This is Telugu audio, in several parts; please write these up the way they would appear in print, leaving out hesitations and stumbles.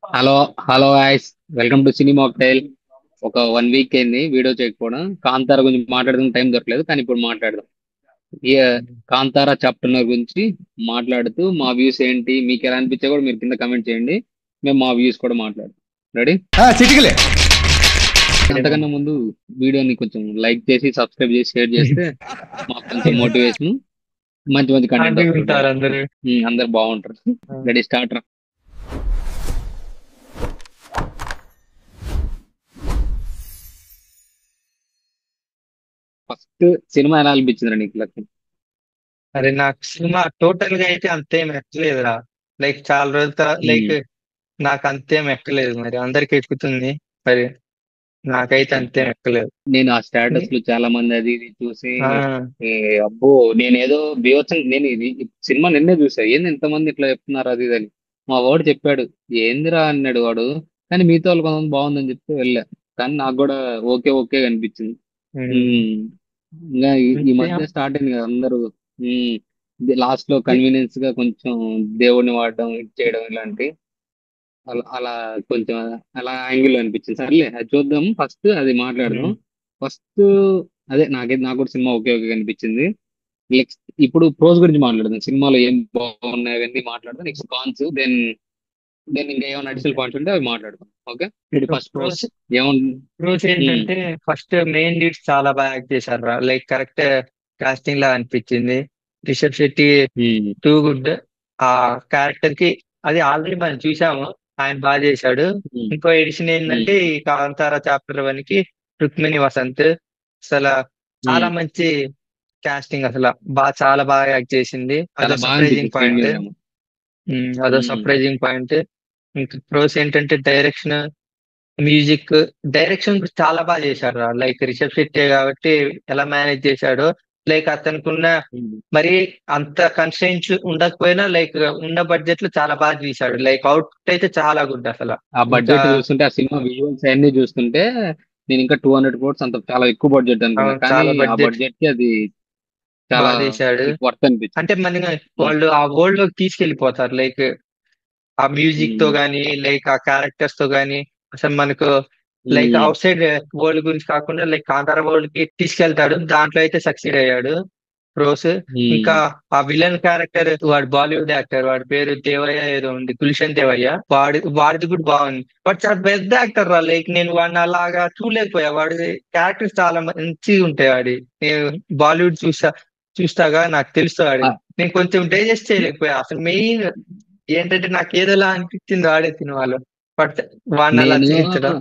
Hello hello guys, welcome to cine mocktail. ఒక 1 వీక్ అయింది వీడియో చేయకపోవడం. కాంతార గురించి మాట్లాడడం టైం దొరకలేదు, కానీ ఇప్పుడు మాట్లాడదాం. ఈ కాంతారా చాప్టర్ గురించి మాట్లాడుతూ మా వ్యూస్ ఏంటి, మీకు ఎలా అనిపించా కూడా మీరు కింద కమెంట్ చేయండి. మేము మా వ్యూస్ కూడా మాట్లాడదాం. రెడీ? చిటికలే. అంతకన్నా ముందు వీడియోని కొంచెం లైక్ చేసి సబ్స్క్రైబ్ చేసి షేర్ చేస్తే మాకు కొంచెం మోటివేషన్, మంచి మంచి కంటెంట్ హ్యాపీగా వస్తుంది ఉంటారు బయట. అందరూ. అందరు బాగుంటారు. Ready, start. ఫస్ట్ సినిమా ఎలా అనిపించింది నీకు లక్ష్మి? అరే నాకు సినిమా టోటల్ గా అయితే అంతేం ఎక్కలేదురా. లైక్ చాలా రోజుల తర్వాత లైక్ నాకు అంతేం ఎక్కలేదు. మరి అందరికి ఎక్కుతుంది, మరి నాకైతే అంతేం ఎక్కలేదు. నేను ఆ స్టేటస్ లో చాలా మంది అది ఇది చూసి, ఆ, ఏ, అబ్బో నేనేదో బీభత్సం, నేను ఇది ఈ సినిమా నిన్నే చూసా, ఏంది ఇంతమంది ఇట్లా చెప్తున్నారు అది ఇది అని. మా వాడు చెప్పాడు, ఏందిరా అన్నాడు వాడు. కానీ మిగతా వాళ్ళు కొంతమంది బాగుందని చెప్తే వెళ్ళా. కానీ నాకు కూడా ఓకే ఓకే అనిపించింది. ఉమ్, ఉమ్, ఇంకా ఈ అంతే. మధ్య స్టార్ట్ అయింది కదా అందరూ. లాస్ట్ లో కన్వీనియన్స్ గా కొంచెం దేవుడిని వాడడం, ఇది చేయడం ఇలాంటి, అలా అలా కొంచెం అలా యాంగిల్ అనిపించింది. సర్లే అది చూద్దాం, ఫస్ట్ అది మాట్లాడదాం. ఉమ్, ఫస్ట్ అదే నాకు కూడా సినిమా ఓకే ఓకే అనిపించింది. నెక్స్ట్ ఇప్పుడు ప్రోస్ గురించి మాట్లాడదాం. సినిమాలో ఏం బాగున్నాయి అవన్నీ మాట్లాడదాం. నెక్స్ట్ కాన్స్, దెన్ దెన్ ఇంకా ఏమైనా అడిషనల్ పాయింట్స్ ఉంటే అవి మాట్లాడదాం. ఓకే, ఇది ఫస్ట్ ప్రోస్. ప్రోస్ ఏమన్నా? ప్రోస్ ఏంటంటే ఫస్ట్ మెయిన్ లీడ్స్ చాలా బాగా యాక్ట్ చేశారు రా. లైక్ కరెక్ట్ కాస్టింగ్ లా అనిపించింది. Rishab Shetty too good. ఆ క్యారెక్టర్ కి అది ఆల్రెడీ మనం చూసాము, ఆయన బాగా చేశాడు. ఇంకో ఎడిషన్ ఏంటంటే ఈ కాంతారా చాప్టర్ 1 కి రుక్మిణి వసంత్ అసలు చాలా మంచి కాస్టింగ్. అసలు చాలా బాగా యాక్ట్ చేసింది. చాలా అదో బాగా సర్ప్రైజింగ్ అనిపించింది స్క్రీన్ పాయింట్. మీద ఏమో. అదో సర్ప్రైజింగ్ పాయింట్. ఇంకా ప్రోస్ ఏంటంటే డైరెక్షన్, మ్యూజిక్. డైరెక్షన్ కూడా చాలా బాగా చేశాడు రా. లైక్ రిషబ్ శెట్టి కాబట్టి ఎలా మేనేజ్ చేశాడో, లైక్ అతనుకున్న మరి అంత కన్స్ట్రెయింట్స్ ఉండకపోయినా లైక్ ఉన్న బడ్జెట్ లో చాలా బాగా తీశాడు. లైక్ అవుట్ అయితే చాలా గుడ్ అసలు. ఆ ఇంకా బడ్జెట్ చూస్తుంటే, ఆ సినిమా విజువల్స్ అన్ని చూస్తుంటే, నేను ఇంకా 200 crores అంత చాలా ఎక్కువ బడ్జెట్ అనుకున్నా, కానీ చాలా ఆ బడ్జెట్ బడ్జెట్ కి అది చాలా బాగా తీశాడు. వర్త్ అనిపించింది. అంటే మన వాళ్ళు ఆ వరల్డ్ లోకి తీసుకెళ్లిపోతారు. లైక్ ఆ మ్యూజిక్ తో గానీ, లైక్ ఆ క్యారెక్టర్స్ తో గానీ, అసలు మనకు లైక్ అవుట్ సైడ్ వరల్డ్ గురించి కాకుండా లైక్ కాంతార వరల్డ్ కి తీసుకెళ్తాడు. దాంట్లో అయితే సక్సీడ్ అయ్యాడు రోస్. ఇంకా ఆ విలన్ క్యారెక్టర్ వాడు బాలీవుడ్ యాక్టర్, వాడి పేరు దేవయ్య ఏదో ఉంది, గుల్షన్ దేవయ్య. వాడిది కూడా బాగుంది. వాడు చాలా పెద్ద యాక్టర్ రా. లైక్ నేను వాడిని అలాగా చూడలేకపోయా. వాడి క్యారెక్టర్స్ చాలా మంచిగా ఉంటాయి. వాడి నేను బాలీవుడ్ చూస్తాగా నాకు తెలుస్తాడు. నేను కొంచెం డైజెస్ట్ చేయలేకపోయా. అసలు మెయిన్ ఏంటంటే నాకు ఏదోలా అనిపించింది వాడే సినిమాలో. బట్ వాడిని అలా నేను చేయించడం.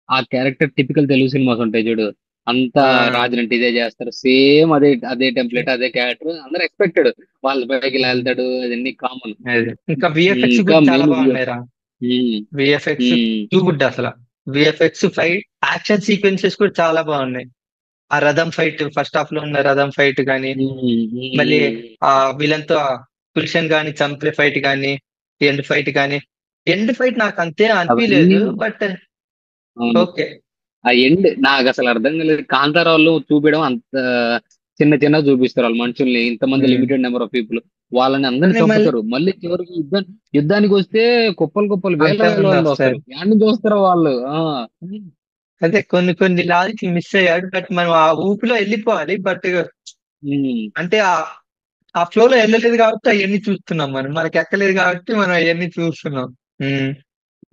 ఆ క్యారెక్టర్ టిపికల్ తెలుగు సినిమాస్ ఉంటాయి చూడు, అంతా ఆ, రాజునంటే ఇదే చేస్తారు, సేమ్ అదే అదే టెంప్లెట్ అదే క్యారెక్టర్, అందరు ఎక్స్పెక్టెడ్. వాళ్ళ పైకి ఇలా వెళ్తాడు, అదన్నీ కామన్. అదే. ఇంకా విఎఫ్ఎక్స్ ఇంకా కూడా చాలా మెయిన్ బాగున్నాయి రా. విఎఫ్ఎక్స్ టూ గుడ్ అసలు. విఎఫ్ఎక్స్ ఫైట్ యాక్షన్ సీక్వెన్సెస్ కూడా చాలా బాగున్నాయి. ఆ రథం ఫైట్, ఫస్ట్ హాఫ్ లో ఉన్న రథం ఫైట్ గానీ, మళ్ళీ ఆ విలన్ తో పుల్షన్ గానీ చంపే ఫైట్ గానీ, ఎండ్ ఫైట్ గానీ. ఎండ్ ఫైట్ నాకు అంతే అవన్నీ అనిపించలేదు, బట్ అవును. ఓకే. ఆ ఎండ్ నాకు అసలు అర్థం కాలేదు. కాంతారా వాళ్ళు చూపించడం అంత చిన్న చిన్న చూపిస్తారు, వాళ్ళ మనుషుల్ని ఇంతమంది లిమిటెడ్ నెంబర్ ఆఫ్ పీపుల్, వాళ్ళని అందరిని అదే మళ్ళీ చంపుతారు. మళ్ళీ చివరికి యుద్ధానికి వస్తే కుప్పలు కుప్పలు వేల వేల అంతమంది వాళ్ళు వస్తారు. వస్తారు. ఎక్కడి నుంచి వస్తారో వాళ్ళు. అదే కొన్ని కొన్ని లాజిక్ మిస్ అయ్యాడు. బట్ మనం ఆ ఊపిలో వెళ్ళిపోవాలి. బట్ ఉమ్, అంటే ఆ ఫ్లో లో వెళ్ళలేదు కాబట్టి అవన్నీ చూస్తున్నాం. మనకి ఎక్కలేదు కాబట్టి మనం అవన్నీ చూస్తున్నాం. ఉమ్,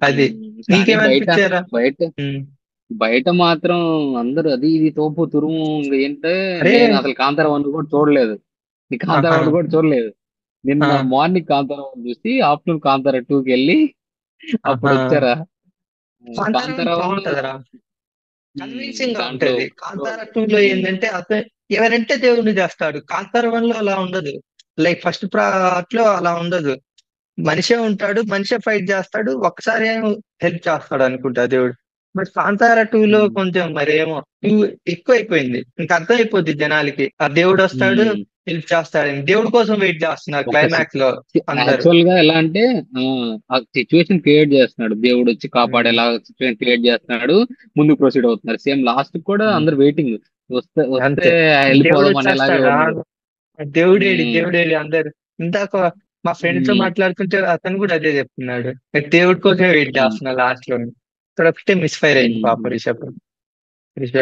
అది. కానీ బయట నీకేమనిపించారా? బయట ఉమ్. బయట మాత్రం అందరూ అది ఇది తోపు తురుము ఇంక ఏంటంటే, అరే, నేను అసలు కాంతారా వన్ కూడా చూడలేదు. ఈ కాంతారా ఆహా, వన్ కూడా చూడలేదు. నిన్న ఆ, మార్నింగ్ కాంతారా వన్ చూసి ఆఫ్టర్నూన్ కాంతారా టూకి వెళ్ళి అప్పుడు ఆహా. వచ్చారా. కాంతారా కాంతారా వన్ బాగుంటదిరా. కన్విన్సింగ్ గా దాంట్లో ఉంటది. కాంతారా 2 లో ఏంటంటే అతను ఎవరంటే దేవుణ్ణి చేస్తాడు. కాంతారా 1 లో అలా ఉండదు. లైక్ ఫస్ట్ పార్ట్ లో అలా ఉండదు. మనిషే ఉంటాడు, మనిషే ఫైట్ చేస్తాడు. ఒక్కసారి హెల్ప్ చేస్తాడు అనుకుంటా దేవుడు. బట్ కాంతారా 2 లో కొంచెం మరేమో ఎక్కువ అయిపోయింది. ఇంకా అర్థమైపోద్ది జనాలకి, ఆ దేవుడు వస్తాడు హెల్ప్ చేస్తాడని. దేవుడి కోసం వెయిట్ చేస్తున్నారు ఒక క్లైమాక్స్ లో అందరూ. యాక్చువల్ గా ఎలా అంటే, ఆ సిచ్యువేషన్ క్రియేట్ చేస్తున్నాడు, దేవుడు వచ్చి ఉమ్, కాపాడేలా సిచ్యువేషన్ క్రియేట్ చేస్తున్నాడు. ముందుకు ప్రొసీడ్ అవుతున్నారు. సేమ్ లాస్ట్ కూడా ఉమ్, అందరు వెయిటింగ్, వస్తే వస్తే అంతే. దేవుడు వెళ్ళిపోదాం అనేలాగే వచ్చేస్తాడా? ఉన్నారు. దేవుడేడి ఉమ్, దేవుడేడి అందరు. ఇందాక మా ఫ్రెండ్ తో ఉమ్, మాట్లాడుతుంటే అతను కూడా అదే చెప్తున్నాడు. దేవుడి కోసమే వెయిట్ ఉమ్, చేస్తున్నా లాస్ట్ లో. ఇక్కడ ఒకటే మిస్ ఫైర్ అయింది పాప ఉమ్, రిషబ్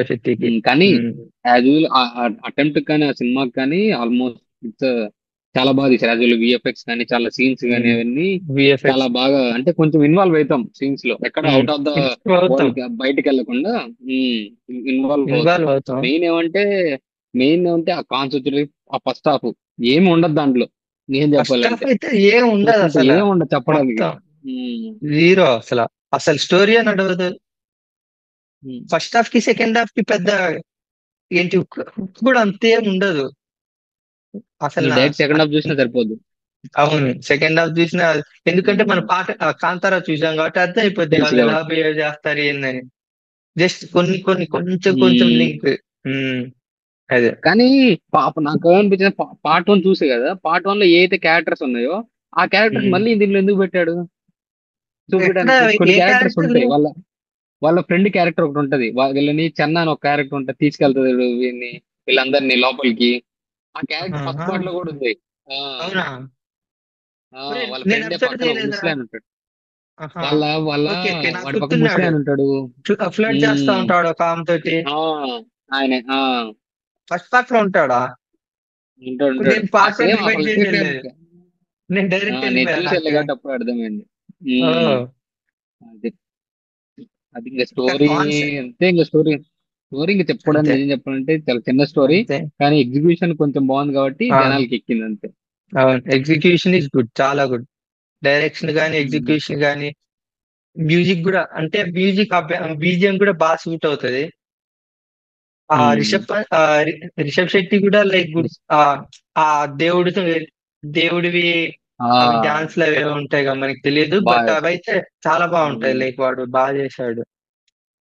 శెట్టికి. కానీ యాజ్ యూజువల్ అటెంప్ట్ కానీ ఆ సినిమాకి కానీ ఆల్మోస్ట్ ఇట్స్ చాలా బాగా తీశారు. యాజ్ యూజువల్ విఎఫ్ఎక్స్ కానీ చాలా సీన్స్ కానీ అవన్నీ చాలా విఎఫ్ఎక్స్ బాగా, అంటే కొంచెం ఇన్వాల్వ్ అవుతాం సీన్స్ లో, ఎక్కడ అవుట్ ఆఫ్ ద ఇన్వాల్వ్ అవుతాం. వరల్డ్ బయటకు వెళ్లకుండా ఇన్వాల్వ్ అవుతాం. ఇన్వాల్వ్ అవుతాం. మెయిన్ ఏమంటే మెయిన్ ఏమంటే ఆ కాన్సెప్ట్, ఆ ఫస్ట్ హాఫ్ ఏమి ఉండదు దాంట్లో. ఏం ఫస్ట్ హాఫ్ చెప్పాలంటే అయితే ఏం ఉండదు చూసుకుంటే అసలు. ఏం ఉండదు చెప్పడానికి. మొత్తం ఉమ్, జీరో అసలు. అసలు స్టోరీ నడవదు. ఉమ్. ఫస్ట్ హాఫ్ కి సెకండ్ హాఫ్ కి పెద్ద ఏంటి కూడా అంతేం ఉండదు అసలు. నువ్వు డైరెక్ట్ సెకండ్ హాఫ్ చూసినా సరిపోద్దు. అవును, సెకండ్ హాఫ్ చూసిన, ఎందుకంటే మన ఉమ్, పాట కాంతారా చూసాం కాబట్టి అర్థం అయిపోద్ది తెలుసు వాళ్ళు ఎలా కాబట్టి. బిహేవ్ చేస్తారు ఏందని. జస్ట్ కొన్ని కొన్ని కొంచెం కొంచెం ఉమ్. లింక్. అదే. కానీ పాప నాకు ఏమనిపించింది, పార్ట్ వన్ చూసే కదా, పార్ట్ వన్ లో ఏ అయితే క్యారెక్టర్స్ ఉన్నాయో ఆ క్యారెక్టర్స్ ఉమ్. మళ్ళీ దీంట్లో ఎందుకు పెట్టాడు ఎక్కడ చూపించడానికి. కొన్ని ఏ క్యారెక్టర్స్ ఉంటాయి, క్యారెక్టర్లు? వాళ్ళ వాళ్ళ ఫ్రెండ్ క్యారెక్టర్ ఒకటి ఉంటది, వీళ్ళని చెన్న అని ఒక క్యారెక్టర్ ఉంటుంది, తీసుకెళ్తాడు వీళ్ళని వీళ్ళందరినీ లోపలికి. ఆ క్యారెక్టర్ ఫస్ట్ ఆహా. పార్ట్ లో కూడా ఉంది. ఆ అవునా? ఆ ఒరేయ్, వాళ్ళ నేను ఫ్రెండే అబ్జర్వ్ పక్కన ఒక చేయలేదురా. ముసలాయన ఉంటాడు. ఆహా. వాళ్ళ వాళ్ళ ఓకే ఓకే, నాకు వాడి పక్కన గుర్తున్నాడు. ముసలాయన ఉంటాడు. ఫ్లడ్ చేస్తా ఉమ్, ఉంటాడు ఒక ఆమె తోటి. ఆ ఆయనే ఫస్ట్ పార్ట్ లో ఉంటాడా? ఉంటాడు ఉంటాడు నేను ఆ పార్ట్ వన్ సేమ్ డివైడ్ వాళ్ళ ఇద్దరు చేసేది. నేను డైరెక్ట్ నేను వెళ్ళిపోయా చూసి వెళ్ళా నాకు. కాబట్టి అప్పుడు అర్థమైంది. ఓ. ఉమ్, అది అది ఇంకా ఇంకా స్టోరీ కాన్సెప్ట్ అంతే. ఇంకా స్టోరీ స్టోరీ ఇంకా చెప్పుకోవడానికి అంతే. నిజం చెప్పాలంటే చాలా చిన్న స్టోరీ, అంతే. కానీ ఎగ్జిక్యూషన్ కొంచెం బాగుంది కాబట్టి ఆ, జనాలకి ఎక్కింది అంతే. అవును, ఎగ్జిక్యూషన్ ఇస్ గుడ్, చాలా గుడ్. డైరెక్షన్ గానీ, ఉమ్, ఎగ్జిక్యూషన్ గానీ, మ్యూజిక్ కూడా, అంటే మ్యూజిక్ బీజిఎం కూడా బాగా సూట్ అవుతది. ఆ ఉమ్, రిషబ్ శెట్టి కూడా లైక్ గుడ్. ఆ ఆ దేవుడితో దేవుడివి అవి ఆ డాన్స్ లు అవి ఏవో ఉంటాయి కదా, మనకి తెలియదు, బట్ బాగా. అవైతే చాలా బాగుంటాయి. ఉమ్, లైక్ వాడు బాగా చేశాడు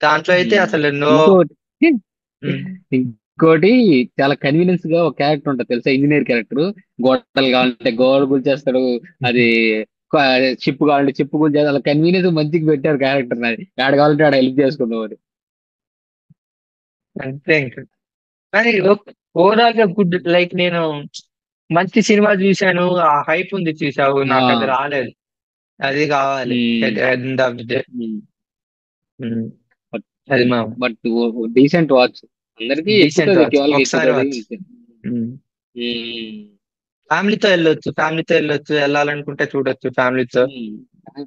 దాంట్లో అయితే ఉమ్. అసలు నో. ఇంకోటి ఇంకోటి చాలా కన్వీనియన్స్ గా ఒక క్యారెక్టర్ ఉంటుంది తెలుసా, ఇంజనీర్ క్యారెక్టర్. గోడలు కావాలంటే గోడ కూల్చేస్తాడు, అది షిప్ కావాలంటే షిప్ కూల్చేస్తాడు. అలా కన్వీనియన్స్ మంచిగా పెట్టారు క్యారెక్టర్, అది ఆడ కావాలంటే ఆడ హెల్ప్ చేసుకుందాం అని. అంతే ఇంకా. కానీ ఓవరాల్ గా గుడ్. లైక్ నేను మంచి సినిమా చూశాను, ఆ హైప్ ఉంది చూసావు, నాకు అది ఆ, రాలేదు. అది కావాలి ఉమ్, at the end of the day. Um. But అది మా బట్ డీసెంట్ వాచ్, అందరికి డీసెంట్ ఎక్కుతుంది, వాచ్, వాళ్ళకి ఒకసారి ఎక్కుతుంది వాచ్. అంతే. ఉమ్, ఫ్యామిలీతో వెళ్ళొచ్చు, ఫ్యామిలీతో వెళ్ళొచ్చు, వెళ్ళాలనుకుంటే చూడొచ్చు ఫ్యామిలీతో. Um.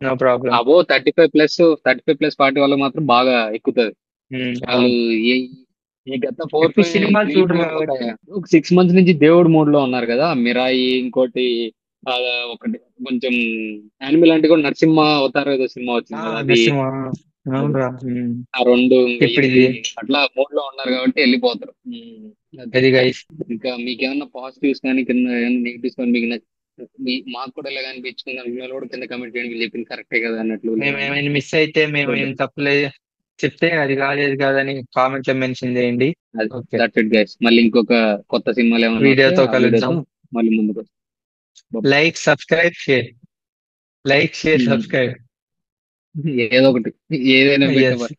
No problem. Above 35+, 35+ party వాళ్ళు మాత్రం బాగా ఎక్కుతుంది. వాళ్ళు అవును. ఏ ఈ గత ఫోర్ ఎక్కువ ఫైవ్ సినిమాలు త్రీ చూడరు ఫోర్ ఒక కాబట్టి. 6 మంత్స్ నుంచి దేవుడు మూడ్ లో ఉన్నారు కదా, మిరాయి ఇంకోటి, ఆ, ఒకటి కొంచెం యానిమల్ అంటే కూడా నరసింహ అవతారం ఏదో సినిమా వచ్చింది కదా అది. నరసింహ. అది అవునరా. ఆ రెండు ఇంకా ఇప్పుడు ఇది ఇది అట్లా మూడ్ లో ఉన్నారు కాబట్టి వెళ్ళిపోతారు. అది అది గైస్. ఇంకా మీకేమన్నా పాజిటివ్స్ కానీ కింద ఏమన్నా నెగిటివ్స్ కానీ మీకు మాకు కూడా ఇలా అనిపించుకుంది అనుకున్న వాళ్ళు కూడా కింద కమెంట్ చేయండి, మీరు చెప్పింది కరెక్టే కదా అన్నట్లు మేము ఏమన్నా ఏమైనా మిస్ అయితే, మేము చూద్దాం. ఏం తప్పులేదు చెప్తే, అది కాలేదు కాదని కామెంట్ లో మెన్షన్ చేయండి. అది ఓకే. That's it guys. మళ్ళీ ఇంకొక కొత్త సినిమాలు ఏమన్నా వస్తే వీడియోతో ఆ కలుద్దాం. వీడియోతో మళ్ళీ ముందుకు వస్తాం. Like, subscribe, share. Like, share, um, subscribe. ఏదో ఒకటి, ఏదైనా ఎస్. పెట్టవాలి.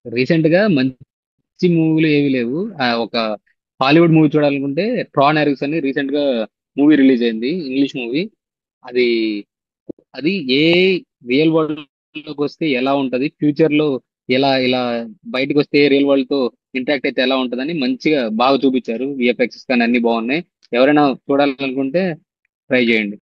రీసెంట్ గా మంచి మూవీలు ఏవి లేవు. ఒక హాలీవుడ్ మూవీ చూడాలనుకుంటే ట్రాన్ ఎరిక్స్ అని రీసెంట్ గా మూవీ రిలీజ్ అయింది, ఇంగ్లీష్ మూవీ. అది అది ఏ రియల్ వరల్డ్ లోకి వస్తే ఎలా ఉంటది, ఫ్యూచర్ లో ఎలా ఇలా బయటకు వస్తే రియల్ వరల్డ్ తో ఇంటరాక్ట్ అయితే ఎలా ఉంటదని మంచిగా బాగా చూపించారు. విఎఫ్ఎక్స్ కానీ అన్ని బాగున్నాయి. ఎవరైనా చూడాలనుకుంటే ట్రై చేయండి.